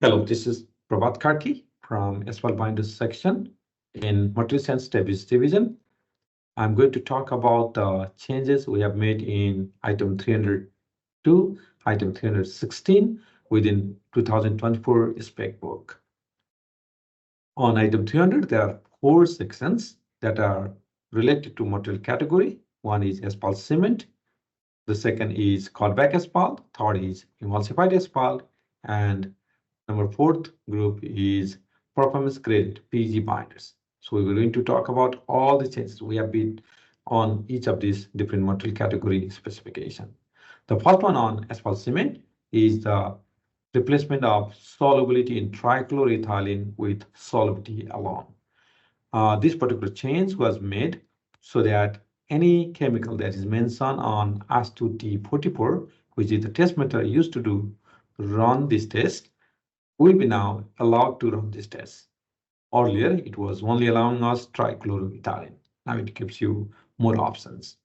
Hello, this is Prabhat Karki from Asphalt Binders section in Materials and Stability Division. I'm going to talk about the changes we have made in item 302, item 316 within 2024 spec book. On item 300, there are 4 sections that are related to material category. One is asphalt cement. The second is cutback asphalt. Third is emulsified asphalt. And number 4th group is performance grade PG binders. So we're going to talk about all the changes we have been on each of these different material category specification. The first one on asphalt cement is the replacement of solubility in trichloroethylene with solubility alone. This particular change was made so that any chemical that is mentioned on As2T44, which is the test method used to run this test, will be now allowed to run this test. Earlier, it was only allowing us trichloroethylene. Now it gives you more options.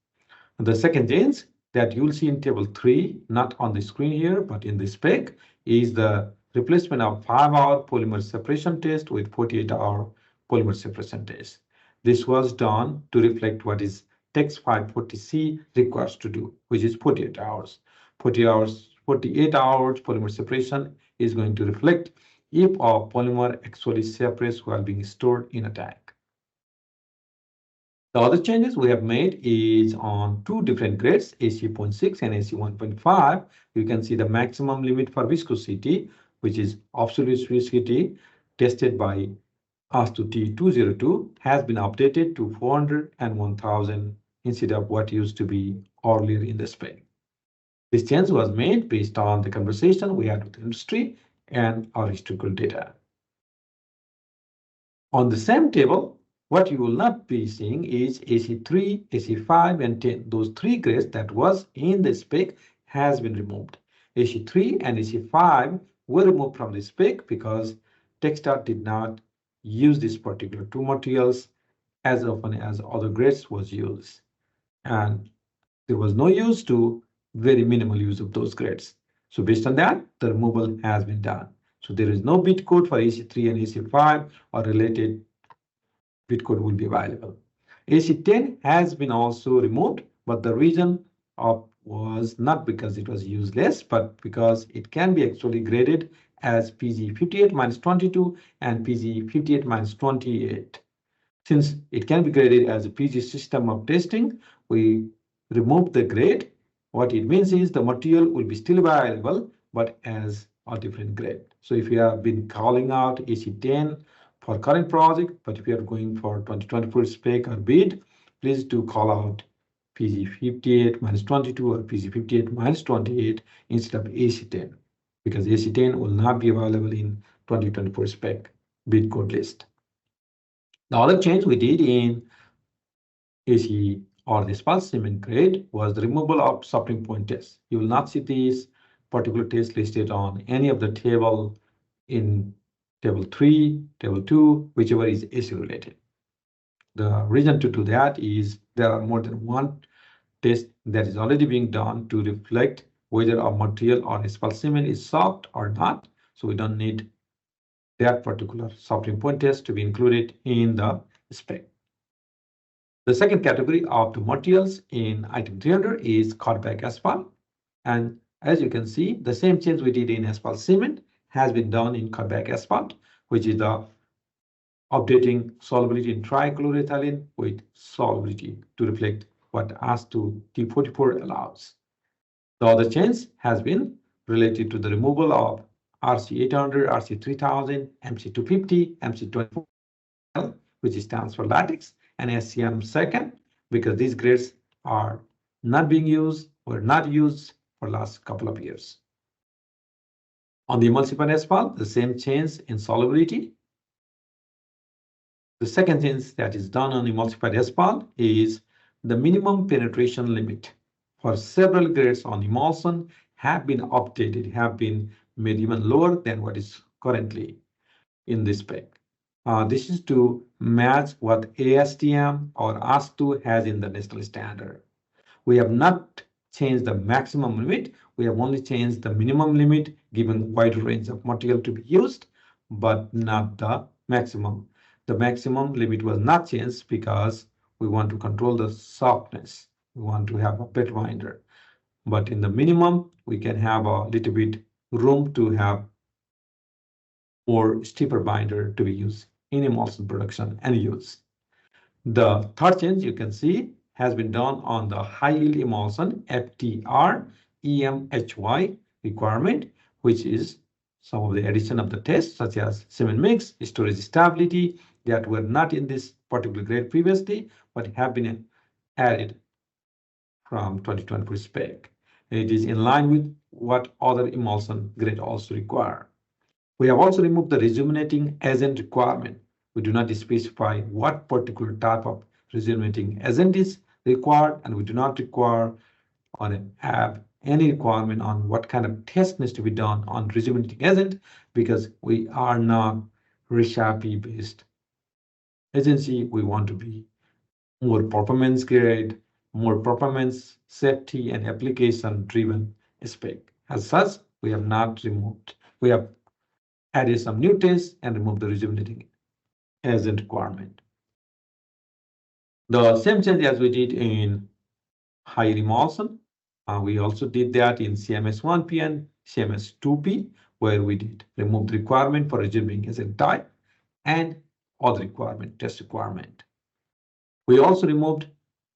And the second change that you'll see in table 3, not on the screen here, but in the spec, is the replacement of 5-hour polymer separation test with 48-hour polymer separation test. This was done to reflect what is TEX 540C requires to do, which is 48 hours. 48 hours polymer separation is going to reflect if a polymer actually separates while being stored in a tank. The other changes we have made is on 2 different grades, AC.6 and AC1.5. You can see the maximum limit for viscosity, which is absolute viscosity tested by As2T202, has been updated to 400 and 1000 instead of what used to be earlier in the spec. This change was made based on the conversation we had with industry and our historical data. On the same table, what you will not be seeing is AC3, AC5, and 10. Those 3 grades that was in the spec has been removed. AC3 and AC5 were removed from the spec because TxDOT did not use these particular 2 materials as often as other grades was used. And there was no use to very minimal use of those grades. So based on that, the removal has been done. So there is no bit code for AC3 and AC5 or related bit code will be available. AC10 has been also removed, but the reason was not because it was useless, but because it can be actually graded as PG58-22 and PG58-28. Since it can be graded as a PG system of testing, we removed the grade. What it means is the material will be still available, but as a different grade. So if you have been calling out AC10 for current project, but if you are going for 2024 spec or bid, please do call out PG58-22 or PG58-28 instead of AC10, because AC10 will not be available in 2024 spec bid code list. The other change we did in AC or the asphalt cement grade was the removal of suffering point test. You will not see these particular tests listed on any of the table in table 3, table 2, whichever is AC related. The reason to do that is there are more than one test that is already being done to reflect whether a material or asphalt cement is soft or not. So we don't need that particular suffering point test to be included in the spec. The second category of the materials in item 300 is cutback asphalt. And as you can see, the same change we did in asphalt cement has been done in cutback asphalt, which is the updating solubility in trichloroethylene with solubility to reflect what As2T44 allows. The other change has been related to the removal of RC800, RC3000, MC250, MC24, which stands for latex, and SCM second, because these grades are not being used or not used for the last couple of years. On the emulsified asphalt, the same change in solubility. The second change that is done on emulsified asphalt is the minimum penetration limit for several grades on emulsion have been updated, have been made even lower than what is currently in this spec. This is to match what ASTM or AS2 has in the national standard. We have not changed the maximum limit. we have only changed the minimum limit, given wide range of material to be used, but not the maximum. The maximum limit was not changed because we want to control the softness. We want to have a bed binder. But in the minimum, we can have a little bit room to have more steeper binder to be used in emulsion production and use. The third change you can see has been done on the high yield emulsion FTR EMHY requirement, which is some of the addition of the tests such as cement mix, storage stability that were not in this particular grade previously, but have been added from 2020 spec. It is in line with what other emulsion grade also require. We have also removed the rejuvenating agent requirement. We do not specify what particular type of rejuvenating agent is required, and we do not require or have any requirement on what kind of test needs to be done on rejuvenating agent, because we are not recipe based agency. We want to be more performance grade, more performance, safety, and application driven spec. As such, we have not removed, we have added some new tests and removed the rejuvenating agent requirement. The same change as we did in high emulsion, we also did that in CMS 1P and CMS 2P, where we did remove the requirement for rejuvenating agent type and other requirement, test requirement. We also removed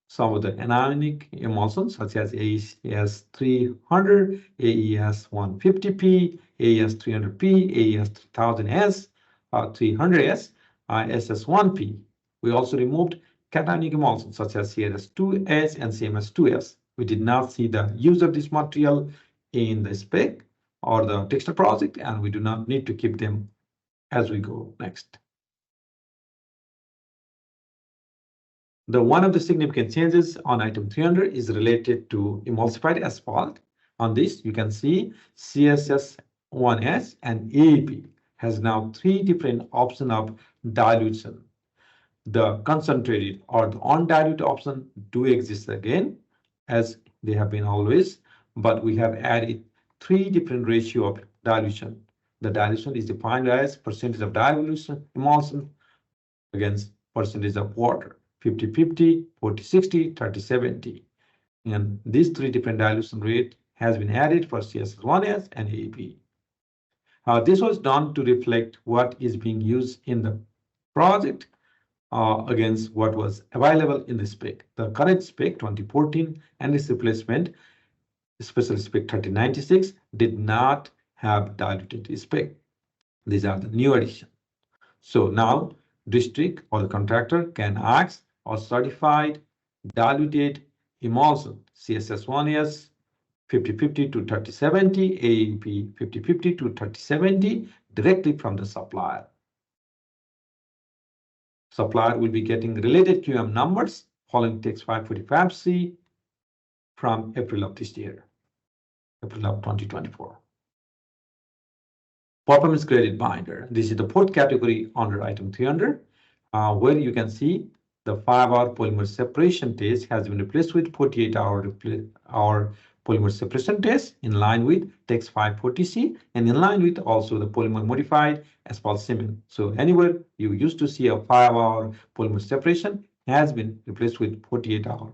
some of the anionic emulsions such as AES 300, AES 150P, AES 300P, AES 3000S, 300S, SS1P. We also removed cationic emulsions such as CRS2S and CMS2S. We did not see the use of this material in the spec or the textile project, and we do not need to keep them as we go next. One of the significant changes on item 300 is related to emulsified asphalt. On this, you can see CSS1S and AAP has now 3 different options of dilution. The concentrated or the undiluted option do exist again, as they have been always, but we have added 3 different ratio of dilution. The dilution is defined as percentage of dilution emulsion against percentage of water. 50-50, 40-60, 30-70. And these 3 different dilution rate has been added for CSS1S and AAP. This was done to reflect what is being used in the project against what was available in the spec. The current spec 2014 and its replacement, special spec 3096, did not have diluted spec. These are the new addition. So now district or the contractor can ask or certified diluted emulsion CSS1S 50-50 to 30-70, AAP 50-50 to 30-70 directly from the supplier. Supplier will be getting related QM numbers following Text 545C from April of this year, April of 2024. Performance graded binder. This is the 4th category under item 300, where you can see the 5-hour polymer separation test has been replaced with 48-hour polymer separation test in line with Text 540C and in line with also the polymer modified asphalt cement. So anywhere you used to see a 5-hour polymer separation has been replaced with 48-hour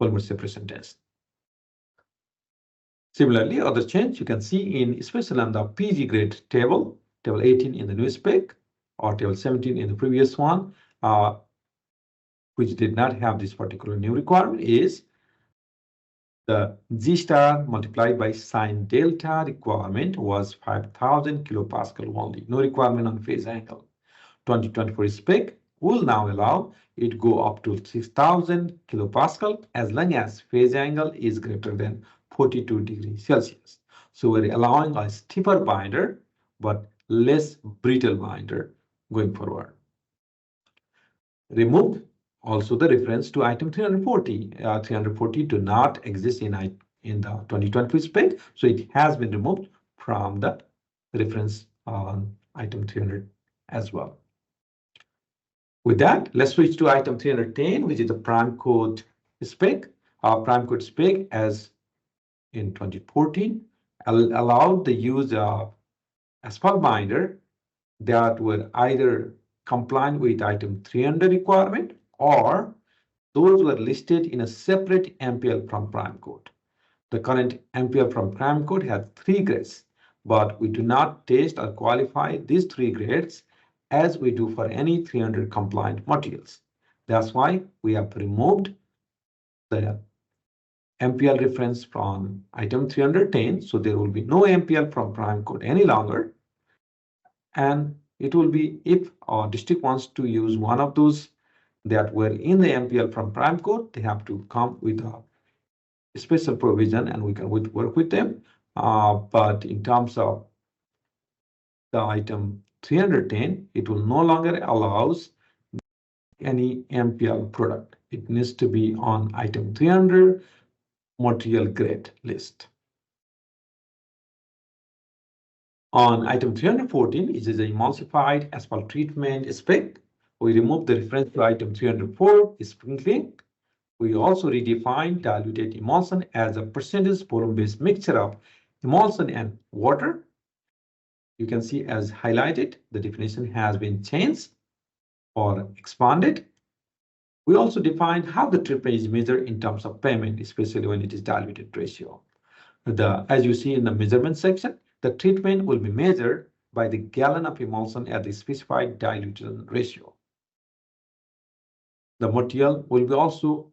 polymer separation test. Similarly, other change you can see in, especially on the PG grade table 18 in the new spec or table 17 in the previous one, which did not have this particular new requirement, is the G star multiplied by sine delta requirement was 5,000 kilopascal only, no requirement on phase angle. 2024 spec will now allow it go up to 6,000 kilopascal as long as phase angle is greater than 42 degrees Celsius. So we're allowing a steeper binder, but less brittle binder going forward. Remove also the reference to item 340. 340 do not exist in the 2020 spec, so it has been removed from the reference on item 300 as well. With that, let's switch to item 310, which is the prime code spec. Our prime code spec as in 2014 allowed the use of asphalt binder that were either compliant with item 300 requirement or those were listed in a separate MPL from prime code. The current MPL from prime code has 3 grades, but we do not test or qualify these 3 grades as we do for any 300 compliant materials. That's why we have removed the MPL reference from item 310. So there will be no MPL from prime code any longer. And it will be if our district wants to use one of those that were in the MPL from prime code, they have to come with a special provision and we can work with them. But in terms of the item 310, it will no longer allows any MPL product. It needs to be on item 300 material grade list. On item 314, it is an emulsified asphalt treatment spec. We remove the reference to item 304, sprinkling. We also redefine diluted emulsion as a percentage volume-based mixture of emulsion and water. You can see as highlighted, the definition has been changed or expanded. We also define how the treatment is measured in terms of payment, especially when it is diluted ratio. As you see in the measurement section, the treatment will be measured by the gallon of emulsion at the specified dilution ratio. The material will be also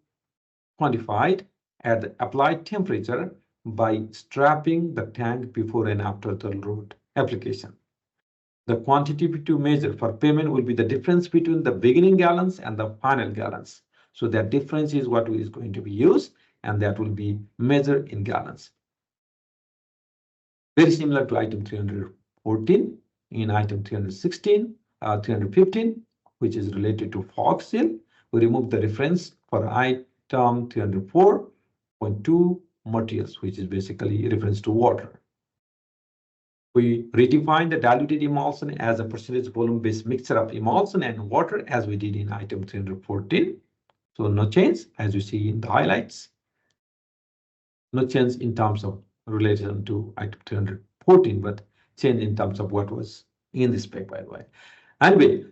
quantified at the applied temperature by strapping the tank before and after the load application. The quantity to measure for payment will be the difference between the beginning gallons and the final gallons. So that difference is what is going to be used, and that will be measured in gallons. Very similar to item 314 in item 316, 315, which is related to fog seal. We remove the reference for item 304.2 materials, which is basically reference to water. We redefine the diluted emulsion as a percentage volume-based mixture of emulsion and water as we did in item 314. So no change as you see in the highlights. No change in terms of relation to item 314, but change in terms of what was in the spec, by the way. Anyway,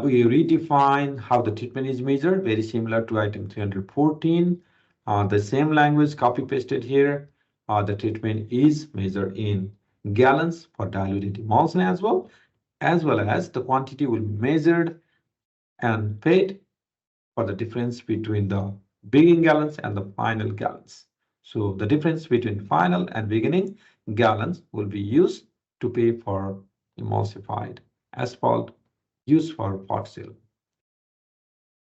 we redefine how the treatment is measured, very similar to item 314. The same language copy pasted here. The treatment is measured in gallons for diluted emulsion as well as the quantity will be measured and paid for the difference between the beginning gallons and the final gallons. So the difference between final and beginning gallons will be used to pay for emulsified asphalt used for fog seal.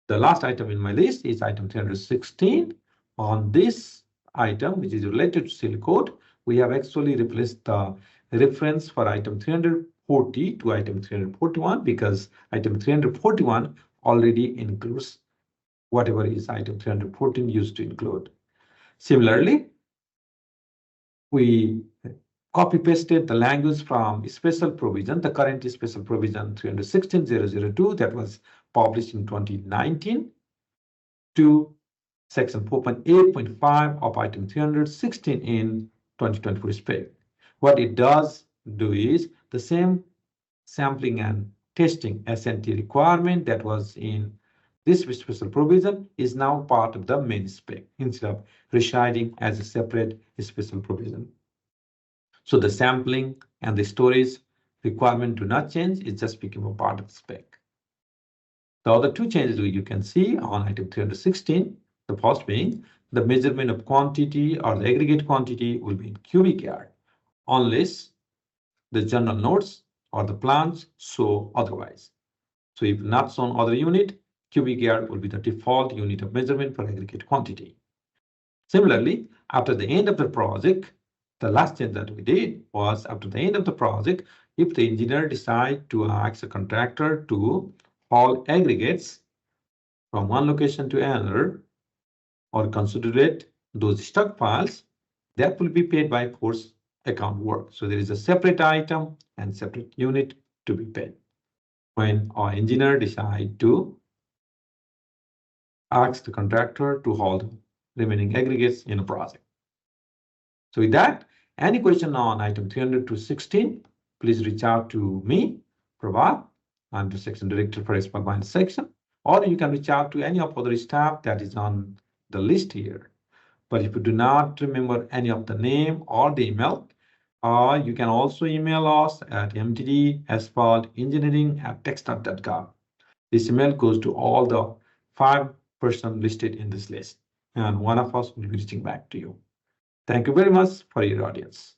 The last item in my list is item 316. On this item, which is related to seal coat, we have actually replaced the reference for item 340 to item 341 because item 341 already includes whatever is item 314 used to include. Similarly, we copy pasted the language from special provision, the current special provision 316.002 that was published in 2019 to section 4.8.5 of item 316 in 2024 spec. What it does do is the same sampling and testing SNT requirement that was in this special provision is now part of the main spec instead of residing as a separate special provision. So the sampling and the storage requirement do not change, it just became a part of the spec. The other two changes you can see on item 316, the first being the measurement of quantity or the aggregate quantity will be in cubic yard unless the general notes or the plans show otherwise. So if not shown other unit, cubic yard will be the default unit of measurement for aggregate quantity. Similarly, after the end of the project, the last change that we did was after the end of the project, if the engineer decide to ask a contractor to haul aggregates from one location to another or consolidate those stockpiles, that will be paid by force account work. So there is a separate item and separate unit to be paid when our engineer decide to ask the contractor to haul the remaining aggregates in a project. So with that, Any question on item 300 to 16, please reach out to me, Prabhat. I'm the section director for Asphalt Binder section, or you can reach out to any of other staff that is on the list here. But if you do not remember any of the name or the email, you can also email us at mtdasphaltengineering@txdot.gov. This email goes to all the 5 persons listed in this list, and one of us will be reaching back to you. Thank you very much for your audience.